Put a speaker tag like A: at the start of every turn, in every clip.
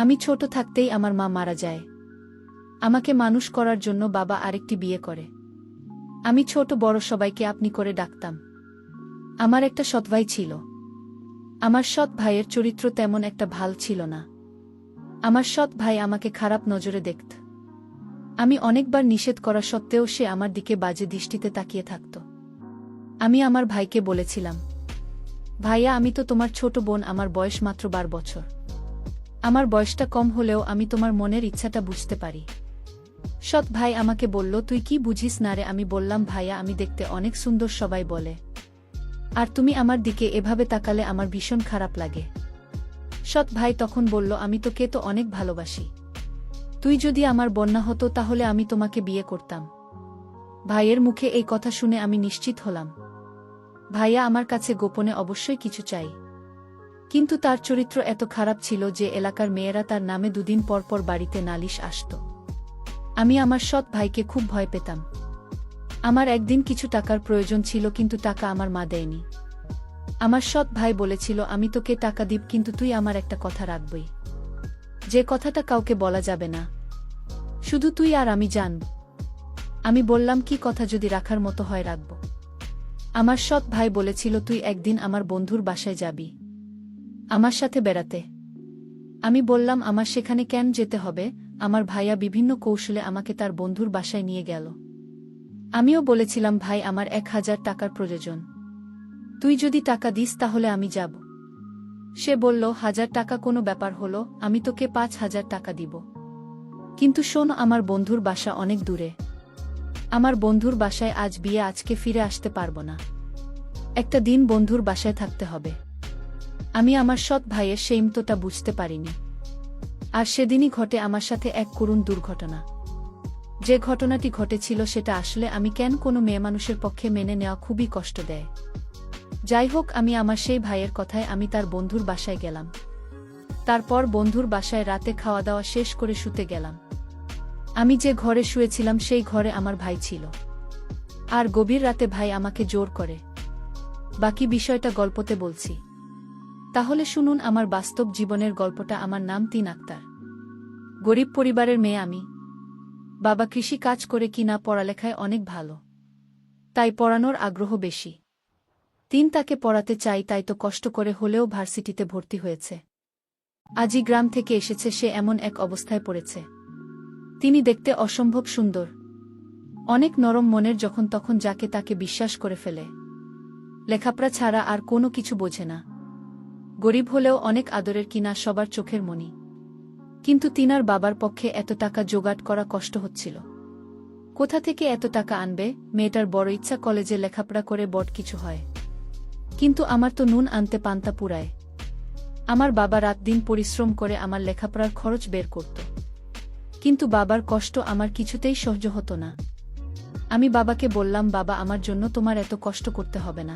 A: আমি ছোট থাকতেই আমার মা মারা যায়। আমাকে মানুষ করার জন্য বাবা আরেকটি বিয়ে করে। আমি ছোট বড় সবাইকে আপনি করে ডাকতাম। আমার একটা সৎ ভাই ছিল। আমার সৎ ভাইয়ের চরিত্র তেমন একটা ভাল ছিল না। আমার সৎ ভাই আমাকে খারাপ নজরে দেখত। আমি অনেকবার নিষেধ করা সত্ত্বেও সে আমার দিকে বাজে দৃষ্টিতে তাকিয়ে থাকত। আমি আমার ভাইকে বলেছিলাম, ভাইয়া, আমি তো তোমার ছোট বোন, আমার বয়স মাত্র 12 বছর। আমার বয়সটা কম হলেও আমি তোমার মনের ইচ্ছাটা বুঝতে পারি। সৎ ভাই আমাকে বলল, তুই কি বুঝিস না রে? আমি বললাম, ভাইয়া, আমি দেখতে অনেক সুন্দর, সবাই বলে, আর তুমি আমার দিকে এভাবে তাকালে আমার ভীষণ খারাপ লাগে। সৎ ভাই তখন বলল, আমি তোকে তো অনেক ভালোবাসি। তুই যদি আমার বোন না হতো তাহলে আমি তোমাকে বিয়ে করতাম। ভাইয়ের মুখে এই কথা শুনে আমি নিশ্চিত হলাম, ভাইয়া আমার কাছে গোপনে অবশ্যই কিছু চাই। কিন্তু তার চরিত্র এত খারাপ ছিল যে এলাকার মেয়েরা তার নামে দুদিন পর পর বাড়িতে নালিশ আসত। আমি আমার সৎ ভাইকে খুব ভয় পেতাম। আমার একদিন কিছু টাকার প্রয়োজন ছিল, কিন্তু টাকা আমার মা দেয়নি। আমার সৎ ভাই বলেছিল, আমি তোকে টাকা দিব, কিন্তু তুই আমার একটা কথা রাখবি, যে কথাটা কাউকে বলা যাবে না, শুধু তুই আর আমি জানব। আমি বললাম, কি কথা? যদি রাখার মতো হয় রাখব। আমার সৎ ভাই বলেছিল, তুই একদিন আমার বন্ধুর বাসায় যাবি আমার সাথে বেড়াতে। আমি বললাম, আমার সেখানে কেন যেতে হবে? আমার ভাইয়া বিভিন্ন কৌশলে আমাকে তার বন্ধুর বাসায় নিয়ে গেল। আমিও বলেছিলাম, ভাই, আমার 1000 টাকার প্রয়োজন, তুই যদি টাকা দিস তাহলে আমি যাব। সে বলল, 1000 টাকা কোনো ব্যাপার হলো, আমি তোকে 5000 টাকা দিব। কিন্তু শোন, আমার বন্ধুর বাসা অনেক দূরে। আমার বন্ধুর বাসায় আজ বিয়ে, আজকে ফিরে আসতে পারবো না। একটা দিন বন্ধুর বাসায় থাকতে হবে। আমি আমার সৎ ভাইয়ের সেইমতোটা বুঝতে পারিনি। আর সেদিনই ঘটে আমার সাথে এক করুণ দুর্ঘটনা। যে ঘটনাটি ঘটেছিল সেটা আসলে আমি কেন কোনো মেয়ে মানুষের পক্ষে মেনে নেওয়া খুবই কষ্ট দেয়। যাই হোক, আমি আমার সেই ভাইয়ের কথায় আমি তার বন্ধুর বাসায় গেলাম। তারপর বন্ধুর বাসায় রাতে খাওয়া দাওয়া শেষ করে শুতে গেলাম। আমি যে ঘরে শুয়েছিলাম সেই ঘরে আমার ভাই ছিল। আর গভীর রাতে ভাই আমাকে জোর করে। বাকি বিষয়টা গল্পতে বলছি, তাহলে শুনুন আমার বাস্তব জীবনের গল্পটা। আমার নাম তিন আক্তার। গরিব পরিবারের মেয়ে আমি। বাবা কৃষি কাজ করে, কিনা পড়ালেখায় অনেক ভালো, তাই পড়ানোর আগ্রহ বেশি। তিন তাকে পড়াতে চাই, তাই তো কষ্ট করে হলেও ভার্সিটিতে ভর্তি হয়েছে। আজই গ্রাম থেকে এসেছে, সে এমন এক অবস্থায় পড়েছে। তিনি দেখতে অসম্ভব সুন্দর, অনেক নরম মনের, যখন তখন যাকে তাকে বিশ্বাস করে ফেলে। লেখাপড়া ছাড়া আর কোনো কিছু বোঝে না। গরিব হলেও অনেক আদরের, কিনা সবার চোখের মণি। কিন্তু তিনার বাবার পক্ষে এত টাকা জোগাড় করা কষ্ট হচ্ছিল। কোথা থেকে এত টাকা আনবে? মেয়েটার বড় ইচ্ছা কলেজে লেখাপড়া করে বড় কিছু হয়, কিন্তু আমার তো নুন আনতে পান্তা পুরায়। আমার বাবা রাত দিন পরিশ্রম করে আমার লেখাপড়ার খরচ বের করত, কিন্তু বাবার কষ্ট আমার কিছুতেই সহ্য হতো না। আমি বাবাকে বললাম, বাবা, আমার জন্য তোমার এত কষ্ট করতে হবে না।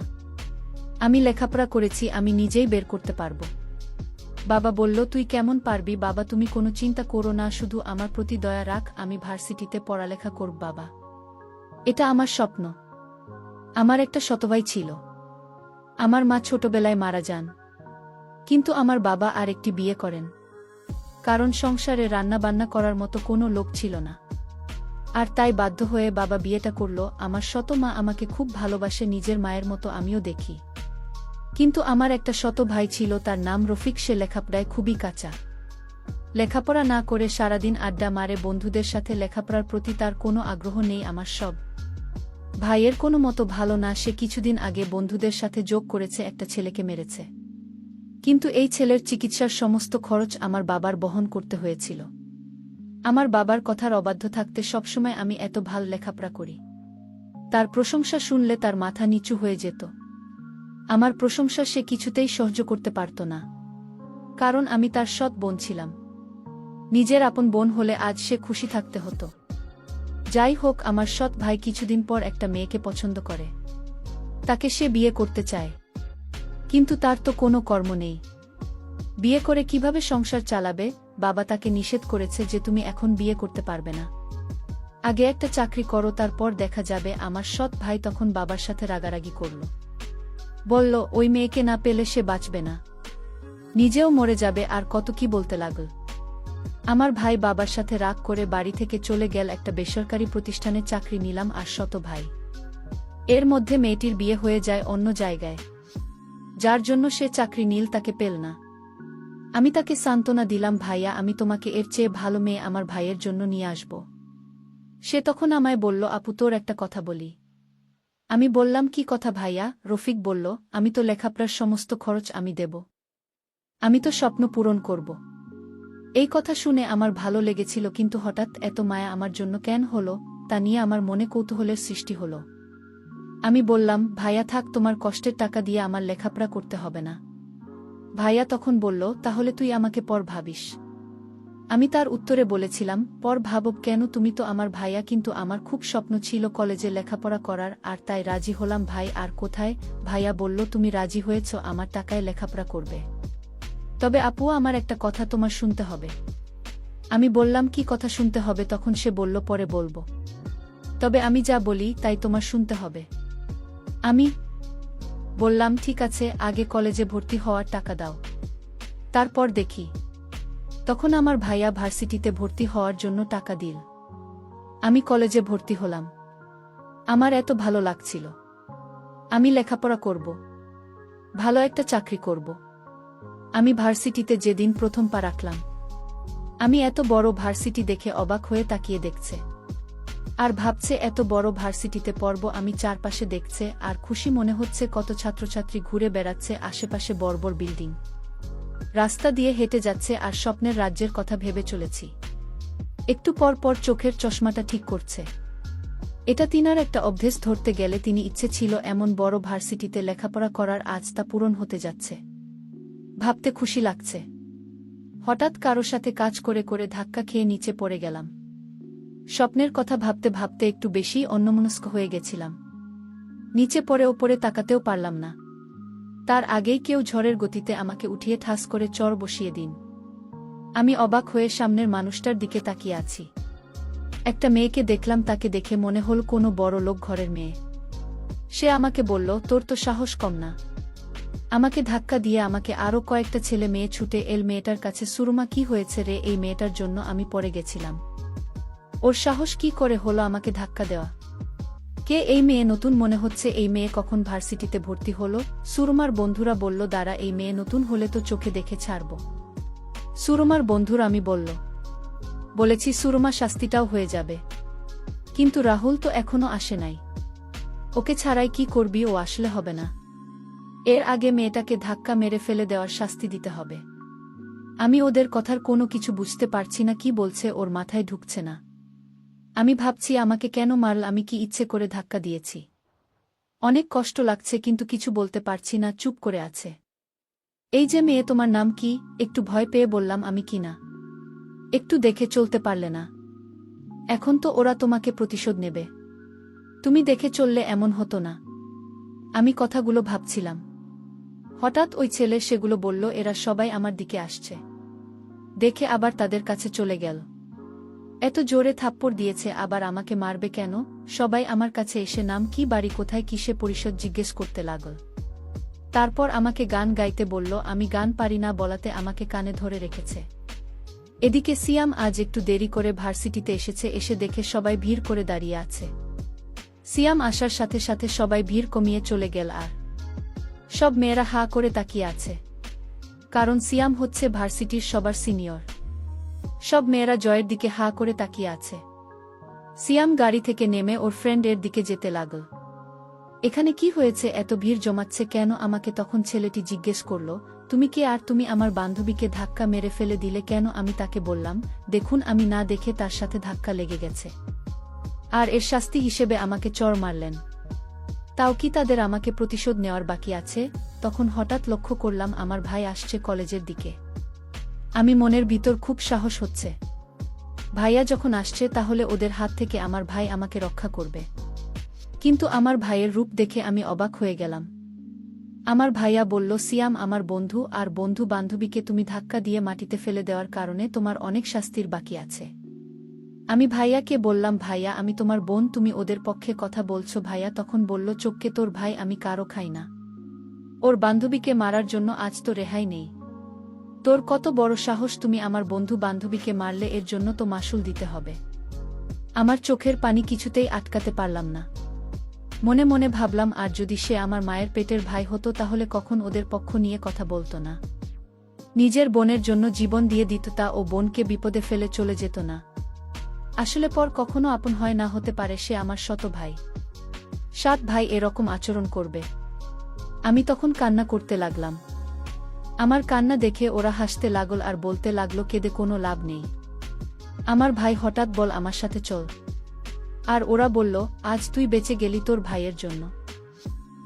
A: আমি লেখাপড়া করেছি, আমি নিজেই বের করতে পারবো। বাবা বলল, তুই কেমন পারবি বাবা? তুমি কোনো চিন্তা করো না, শুধু আমার প্রতি দয়া রাখ। আমি ভার্সিটিতে পড়ালেখা করব বাবা, এটা আমার স্বপ্ন। আমার একটা সৎভাই ছিল। আমার মা ছোটবেলায় মারা যান, কিন্তু আমার বাবা আর একটি বিয়ে করেন, কারণ সংসারে রান্না বান্না করার মতো কোনো লোক ছিল না। আর তাই বাধ্য হয়ে বাবা বিয়েটা করল। আমার শত মা আমাকে খুব ভালোবাসে, নিজের মায়ের মতো আমিও দেখি। কিন্তু আমার একটা শত ভাই ছিল, তার নাম রফিক। সে লেখাপড়ায় খুবই কাঁচা। লেখাপড়া না করে সারাদিন আড্ডা মারে বন্ধুদের সাথে। লেখাপড়ার প্রতি তার কোনো আগ্রহ নেই। আমার সব ভাইয়ের কোনো মতো ভালো না। সে কিছুদিন আগে বন্ধুদের সাথে যোগ করেছে, একটা ছেলেকে মেরেছে। কিন্তু এই ছেলের চিকিৎসার সমস্ত খরচ আমার বাবার বহন করতে হয়েছিল। আমার বাবার কথার অবাধ্য থাকতে সবসময় আমি এত ভাল লেখাপড়া করি। তার প্রশংসা শুনলে তার মাথা নিচু হয়ে যেত। আমার প্রশংসা সে কিছুতেই সহ্য করতে পারত না, কারণ আমি তার সৎ বোন ছিলাম। নিজের আপন বোন হলে আজ সে খুশি থাকতে হতো। যাই হোক, আমার সৎ ভাই কিছুদিন পর একটা মেয়েকে পছন্দ করে। তাকে সে বিয়ে করতে চায়, কিন্তু তার তো কোনো কর্ম নেই। বিয়ে করে কিভাবে সংসার চালাবে? বাবা তাকে নিষেধ করেছে যে তুমি এখন বিয়ে করতে পারবে না, আগে একটা চাকরি করো, তারপর দেখা যাবে। আমার সৎ ভাই তখন বাবার সাথে রাগারাগি করল। বলল, ওই মেয়েকে না পেলে সে বাঁচবে না, নিজেও মরে যাবে। আর কত কি বলতে লাগল। আমার ভাই বাবার সাথে রাগ করে বাড়ি থেকে চলে গেল। একটা বেসরকারি প্রতিষ্ঠানে চাকরি নিলাম আর শত ভাই। এর মধ্যে মেয়েটির বিয়ে হয়ে যায় অন্য জায়গায়, যার জন্য সে চাকরি নিল তাকে পেল না। আমি তাকে সান্ত্বনা দিলাম, ভাইয়া আমি তোমাকে এর চেয়ে ভালো মেয়ে আমার ভাইয়ের জন্য নিয়ে আসব। সে তখন আমায় বলল, আপু তোর একটা কথা বলি। আমি বললাম, কি কথা ভাইয়া? রফিক বলল, আমি তো লেখাপড়ার সমস্ত খরচ আমি দেব, আমি তো স্বপ্ন পূরণ করব। এই কথা শুনে আমার ভালো লেগেছিল, কিন্তু হঠাৎ এত মায়া আমার জন্য কেন হলো তা নিয়ে আমার মনে কৌতূহলের সৃষ্টি হলো। আমি বললাম, ভাইয়া থাক, তোমার কষ্টের টাকা দিয়ে আমার লেখাপড়া করতে হবে না। ভাইয়া তখন বলল, তাহলে তুই আমাকে পর ভাবিস। আমি তার উত্তরে বলেছিলাম, পর ভাবব কেন, তুমি তো আমার ভাইয়া, কিন্তু আমার খুব স্বপ্ন ছিল কলেজে লেখাপড়া করার, আর তাই রাজি হলাম। ভাই আর কোথায়? ভাইয়া বলল, তুমি রাজি হয়েছ, আমার টাকায় লেখাপড়া করবে। তবে আপু আমার একটা কথা তোমার শুনতে হবে। আমি বললাম, কি কথা শুনতে হবে? তখন সে বলল, পরে বলবো, তবে আমি যা বলি তাই তোমার শুনতে হবে। আমি বললাম, ঠিক আছে, আগে কলেজে ভর্তি হওয়ার টাকা দাও, তারপর দেখি। তখন আমার ভাইয়া ভার্সিটিতে ভর্তি হওয়ার জন্য টাকা দিল। আমি কলেজে ভর্তি হলাম। আমার এত ভালো লাগছিল। আমি লেখাপড়া করব, ভালো একটা চাকরি করব। আমি ভার্সিটিতে যেদিন প্রথম পা রাখলাম, আমি এত বড় ভার্সিটি দেখে অবাক হয়ে তাকিয়ে দেখছে, আর ভাবছে এত বড় ভার্সিটিতে পড়ব আমি। চারপাশে দেখছে আর খুশি মনে হচ্ছে, কত ছাত্রছাত্রী ঘুরে বেড়াচ্ছে, আশেপাশে বড় বিল্ডিং, রাস্তা দিয়ে হেঁটে যাচ্ছে, আর স্বপ্নের রাজ্যের কথা ভেবে চলেছি। একটু পর পর চোখের চশমাটা ঠিক করছে। এটা তিনার একটা অভ্যেস, ধরতে গেলে তিনি ইচ্ছে ছিল এমন বড় ভার্সিটিতে লেখাপড়া করার, আজ তা পূরণ হতে যাচ্ছে। ভাবতে খুশি লাগছে। হঠাৎ কারো সাথে কাজ করে করে ধাক্কা খেয়ে নিচে পড়ে গেলাম। স্বপ্নের কথা ভাবতে ভাবতে একটু বেশি অন্যমনস্ক হয়ে গেছিলাম। নিচে পড়ে ওপরে তাকাতেও পারলাম না। তার আগেই কেউ ঝড়ের গতিতে আমাকে উঠিয়ে ঠাস করে চর বসিয়ে দিন। আমি অবাক হয়ে সামনের মানুষটার দিকে তাকিয়ে আছি। একটা মেয়েকে দেখলাম, তাকে দেখে মনে হল কোনো বড় লোক ঘরের মেয়ে। সে আমাকে বলল, তোর তো সাহস কম না। আমাকে ধাক্কা দিয়ে আমাকে আরও কয়েকটা ছেলে মেয়ে ছুটে এল মেয়েটার কাছে। সুরমা, কি হয়েছে রে? এই মেয়েটার জন্য আমি পড়ে গেছিলাম। ওর সাহস কি করে হলো আমাকে ধাক্কা দেওয়া? কে এই মেয়ে? নতুন মনে হচ্ছে। এই মেয়ে কখন ভার্সিটিতে ভর্তি হলো? সুরমার বন্ধুরা বলল, দাঁড়া, এই মেয়ে নতুন হলে তো চোখে দেখে ছাড়ব। সুরমার বন্ধুরা আমি বলেছি সুরমা শাস্তিটাও হয়ে যাবে। কিন্তু রাহুল তো এখনো আসে নাই, ওকে ছাড়াই কি করবি? ও আসলে হবে না। এর আগে মেয়েটাকে ধাক্কা মেরে ফেলে দেওয়ার শাস্তি দিতে হবে। আমি ওদের কথার কোনো কিছু বুঝতে পারছি না, কি বলছে ওর মাথায় ঢুকছে না। আমি ভাবছি, আমাকে কেন মারল? আমি কি ইচ্ছে করে ধাক্কা দিয়েছি? অনেক কষ্ট লাগছে, কিন্তু কিছু বলতে পারছি না, চুপ করে আছে। এই যে মেয়ে, তোমার নাম কি? একটু ভয় পেয়ে বললাম, আমি কি না? একটু দেখে চলতে পারলে না? এখন তো ওরা তোমাকে প্রতিশোধ নেবে। তুমি দেখে চললে এমন হতো না। আমি কথাগুলো ভাবছিলাম। হঠাৎ ওই ছেলে সেগুলো বলল, এরা সবাই আমার দিকে আসছে। দেখে আবার তাদের কাছে চলে গেল। এত জোরে থাপ্পড় দিয়েছে, আবার আমাকে মারবে কেন? সবাই আমার কাছে এসে নাম কি, বাড়ি কোথায়, কিসে পরিষদ জিজ্ঞেস করতে লাগল। তারপর আমাকে গান গাইতে বলল। আমি গান পারি না বলাতে আমাকে কানে ধরে রেখেছে। এদিকে সিয়াম আজ একটু দেরি করে ভার্সিটিতে এসেছে। এসে দেখে সবাই ভিড় করে দাঁড়িয়ে আছে। সিয়াম আসার সাথে সাথে সবাই ভিড় কমিয়ে চলে গেল, আর সব মেয়েরা হা করে তাকিয়ে আছে। কারণ সিয়াম হচ্ছে ভার্সিটির সবার সিনিয়র। সব মেয়েরা জয়ের দিকে হা করে তাকিয়ে আছে। সিয়াম গাড়ি থেকে নেমে ওর ফ্রেন্ডের দিকে যেতে লাগল। এখানে কি হয়েছে? এত ভিড় জমাচ্ছে কেন? আমাকে তখন ছেলেটি জিজ্ঞেস করল, তুমি কে আর তুমি আমার বান্ধবীকে ধাক্কা মেরে ফেলে দিলে কেন? আমি তাকে বললাম, দেখুন, আমি না দেখে তার সাথে ধাক্কা লেগে গেছে, আর এর শাস্তি হিসেবে আমাকে চড় মারলেন। তাও কি তাদের আমাকে প্রতিশোধ নেওয়ার বাকি আছে? তখন হঠাৎ লক্ষ্য করলাম আমার ভাই আসছে কলেজের দিকে। আমি মনের ভিতর খুব সাহস হচ্ছে, ভাইয়া যখন আসছে তাহলে ওদের হাত থেকে আমার ভাই আমাকে রক্ষা করবে। কিন্তু আমার ভাইয়ের রূপ দেখে আমি অবাক হয়ে গেলাম। আমার ভাইয়া বলল, সিয়াম আমার বন্ধু, আর বন্ধু বান্ধবীকে তুমি ধাক্কা দিয়ে মাটিতে ফেলে দেওয়ার কারণে তোমার অনেক শাস্তির বাকি আছে। আমি ভাইয়াকে বললাম, ভাইয়া আমি তোমার বোন, তুমি ওদের পক্ষে কথা বলছো। ভাইয়া তখন বলল, চোখকে তোর ভাই, আমি কারো খাই না। ওর বান্ধবীকে মারার জন্য আজ তো রেহাই নেই। তোর কত বড় সাহস, তুমি আমার বন্ধু বান্ধবীকে মারলে, এর জন্য তো মাসুল দিতে হবে। আমার চোখের পানি কিছুতেই আটকাতে পারলাম না। মনে মনে ভাবলাম, আর যদি সে আমার মায়ের পেটের ভাই হতো তাহলে কখন ওদের পক্ষ নিয়ে কথা বলতো না। নিজের বোনের জন্য জীবন দিয়ে দিত, তা ও বোনকে বিপদে ফেলে চলে যেত না। আসলে পর কখনো আপন হয় না, হতে পারে সে আমার শত ভাই। 7 ভাই এরকম আচরণ করবে? আমি তখন কান্না করতে লাগলাম। আমার কান্না দেখে ওরা হাসতে লাগল আর বলতে লাগলো, কেঁদে কোনো লাভ নেই। আমার ভাই হঠাৎ বল, আমার সাথে চল। আর ওরা বলল, আজ তুই বেঁচে গেলি তোর ভাইয়ের জন্য।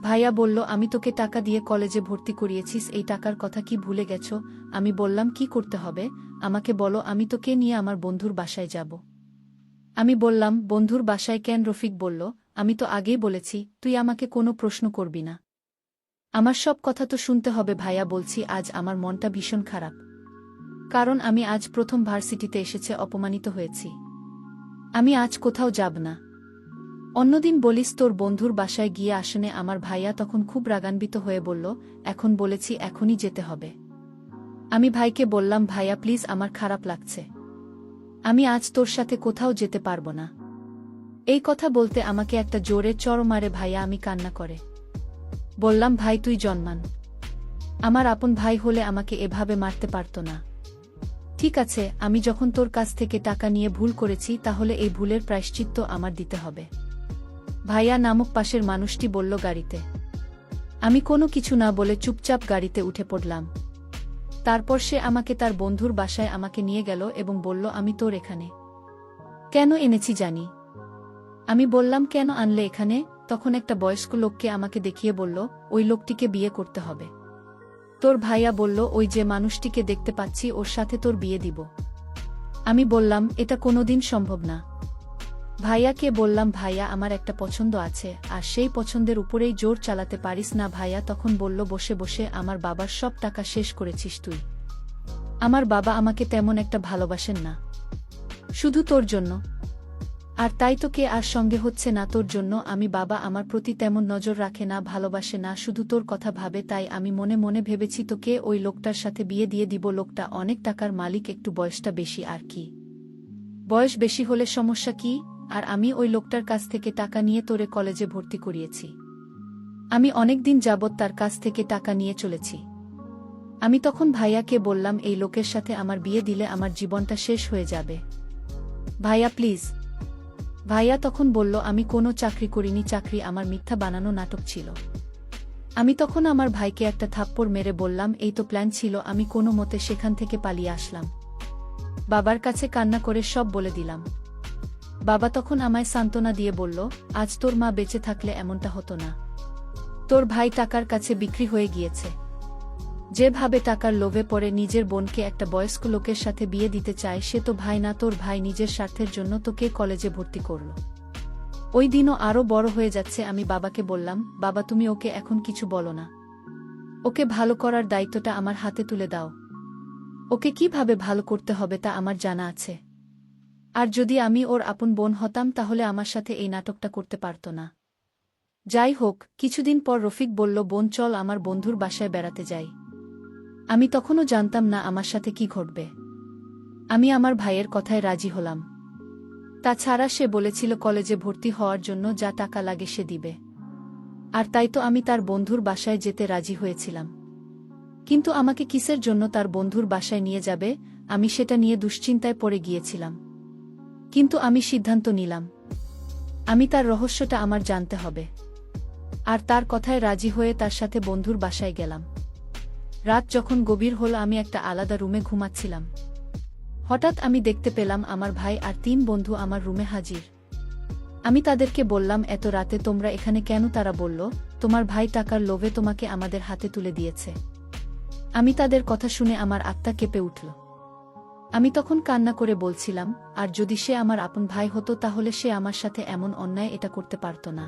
A: ভাইয়া বলল, আমি তোকে টাকা দিয়ে কলেজে ভর্তি করিয়েছিস, এই টাকার কথা কি ভুলে গেছো? আমি বললাম, কি করতে হবে আমাকে বলো, আমি তোকে নিয়ে আমার বন্ধুর বাসায় যাব। আমি বললাম, বন্ধুর বাসায় কেন? রফিক বলল, আমি তো আগেই বলেছি তুই আমাকে কোনো প্রশ্ন করবি না। আমার সব কথা তো শুনতে হবে। ভাইয়া বলছি, আজ আমার মনটা ভীষণ খারাপ, কারণ আমি আজ প্রথম ভার্সিটিতে এসেছে অপমানিত হয়েছি। আমি আজ কোথাও যাব না। অন্যদিন বলিস তোর বন্ধুর বাসায় গিয়ে আসনে। আমার ভাইয়া তখন খুব রাগান্বিত হয়ে বলল, এখন বলেছি এখনই যেতে হবে। আমি ভাইকে বললাম, ভাইয়া প্লিজ, আমার খারাপ লাগছে, আমি আজ তোর সাথে কোথাও যেতে পারবো না। এই কথা বলতে আমাকে একটা জোরে চড় মারে ভাইয়া। আমি কান্না করে বললাম, ভাই তুই জন্মান, আমার আপন ভাই হলে আমাকে এভাবে মারতে পারতো না। ঠিক আছে, আমি যখন তোর কাছ থেকে টাকা নিয়ে ভুল করেছি, তাহলে এই ভুলের প্রায়শ্চিত্ত আমার দিতে হবে। ভাইয়া নামক পাশের মানুষটি বলল, গাড়িতে। আমি কোনো কিছু না বলে চুপচাপ গাড়িতে উঠে পড়লাম। তারপর সে আমাকে তার বন্ধুর বাসায় আমাকে নিয়ে গেল এবং বলল, আমি তোর এখানে কেন এনেছি জানি? আমি বললাম, কেন আনলে এখানে? তখন একটা বয়স্ক লোককে আমাকে দেখিয়ে বলল, ওই লোকটিকে বিয়ে করতে হবে। তোর ভাইয়া বলল, ওই যে মানুষটিকে দেখতে পাচ্ছি, ওর সাথে তোর বিয়ে দিব। আমি বললাম, এটা কোনোদিন সম্ভব না। ভাইয়াকে বললাম, ভাইয়া আমার একটা পছন্দ আছে, আর সেই পছন্দের উপরেই জোর চালাতে পারিস না। ভাইয়া তখন বলল, বসে বসে আমার বাবার সব টাকা শেষ করেছিস তুই। আমার বাবা আমাকে তেমন একটা ভালোবাসেন না, শুধু তোর জন্য। আর তাই তো কে আর সঙ্গে হচ্ছে না তোর জন্য। আমি বাবা আমার প্রতি তেমন নজর রাখে না, ভালোবাসে না, শুধু তোর কথা ভাবে। তাই আমি মনে মনে ভেবেছি তোকে ওই লোকটার সাথে বিয়ে দিয়ে দিব। লোকটা অনেক টাকার মালিক, একটু বয়সটা বেশি। আর কি, বয়স বেশি হলে সমস্যা কি? আর আমি ওই লোকটার কাছ থেকে টাকা নিয়ে তোরে কলেজে ভর্তি করিয়েছি। আমি অনেক দিন যাবৎ তার কাছ থেকে টাকা নিয়ে চলেছি। আমি তখন ভাইয়াকে বললাম, এই লোকের সাথে আমার বিয়ে দিলে আমার জীবনটা শেষ হয়ে যাবে। ভাইয়া প্লিজ। ভাইয়া তখন বলল, আমি কোনো চাকরি করিনি, চাকরি আমার মিথ্যা বানানো নাটক ছিল। আমি তখন আমার ভাইকে একটা থাপ্পড় মেরে বললাম, এই তো প্ল্যান ছিল। আমি কোনো মতে সেখান থেকে পালিয়ে আসলাম। বাবার কাছে কান্না করে সব বলে দিলাম। বাবা তখন আমায় সান্ত্বনা দিয়ে বলল, আজ তোর মা বেঁচে থাকলে এমনটা হতো না। তোর ভাই টাকার কাছে বিক্রি হয়ে গিয়েছে। যেভাবে টাকার লোভে পড়ে নিজের বোনকে একটা বয়স্ক লোকের সাথে বিয়ে দিতে চায়, সে তো ভাই না। তোর ভাই নিজের স্বার্থের জন্য তোকে কলেজে ভর্তি করল। ওই দিনও আরও বড় হয়ে যাচ্ছে। আমি বাবাকে বললাম, বাবা তুমি ওকে এখন কিছু বলো না, ওকে ভালো করার দায়িত্বটা আমার হাতে তুলে দাও। ওকে কিভাবে ভালো করতে হবে তা আমার জানা আছে। আর যদি আমি ওর আপন বোন হতাম, তাহলে আমার সাথে এই নাটকটা করতে পারত না। যাই হোক, কিছুদিন পর রফিক বলল, বোন চল আমার বন্ধুর বাসায় বেড়াতে যাই। আমি তখনও জানতাম না আমার সাথে কি ঘটবে। আমি আমার ভাইয়ের কথায় রাজি হলাম। তাছাড়া সে বলেছিল কলেজে ভর্তি হওয়ার জন্য যা টাকা লাগে সে দিবে। আর তাই তো আমি তার বন্ধুর বাসায় যেতে রাজি হয়েছিলাম। কিন্তু আমাকে কিসের জন্য তার বন্ধুর বাসায় নিয়ে যাবে, আমি সেটা নিয়ে দুশ্চিন্তায় পড়ে গিয়েছিলাম। কিন্তু আমি সিদ্ধান্ত নিলাম, আমি তার রহস্যটা আমার জানতে হবে। আর তার কথায় রাজি হয়ে তার সাথে বন্ধুর বাসায় গেলাম। রাত যখন গভীর হল, আমি একটা আলাদা রুমে ঘুমাচ্ছিলাম। হঠাৎ আমি দেখতে পেলাম আমার ভাই আর 3 বন্ধু আমার রুমে হাজির। আমি তাদেরকে বললাম, এত রাতে তোমরা এখানে কেন? তারা বলল, তোমার ভাই টাকার লোভে তোমাকে আমাদের হাতে তুলে দিয়েছে। আমি তাদের কথা শুনে আমার আত্মা কেঁপে উঠল। আমি তখন কান্না করে বলছিলাম, আর যদি সে আমার আপন ভাই হতো তাহলে সে আমার সাথে এমন অন্যায় এটা করতে পারত না।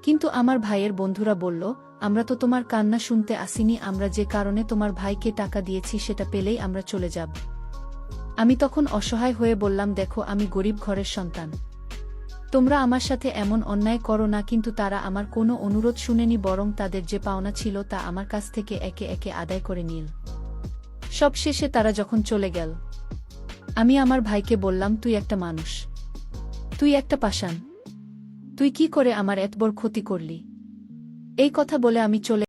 A: কিন্তু আমার ভাইয়ের বন্ধুরা বলল, আমরা তো তোমার কান্না শুনতে আসিনি, আমরা যে কারণে তোমার ভাইকে টাকা দিয়েছি সেটা পেলেই আমরা চলে যাব। আমি তখন অসহায় হয়ে বললাম, দেখো আমি গরিব ঘরের সন্তান, তোমরা আমার সাথে এমন অন্যায় করো না। কিন্তু তারা আমার কোনো অনুরোধ শুনেনি, বরং তাদের যে পাওনা ছিল তা আমার কাছ থেকে একে একে আদায় করে নিল। সব শেষে তারা যখন চলে গেল, আমি আমার ভাইকে বললাম, তুই একটা মানুষ, তুই একটা পাষাণ, তুই কি করে আমার এত বড় ক্ষতি করলি? এই কথা বলে আমি চলে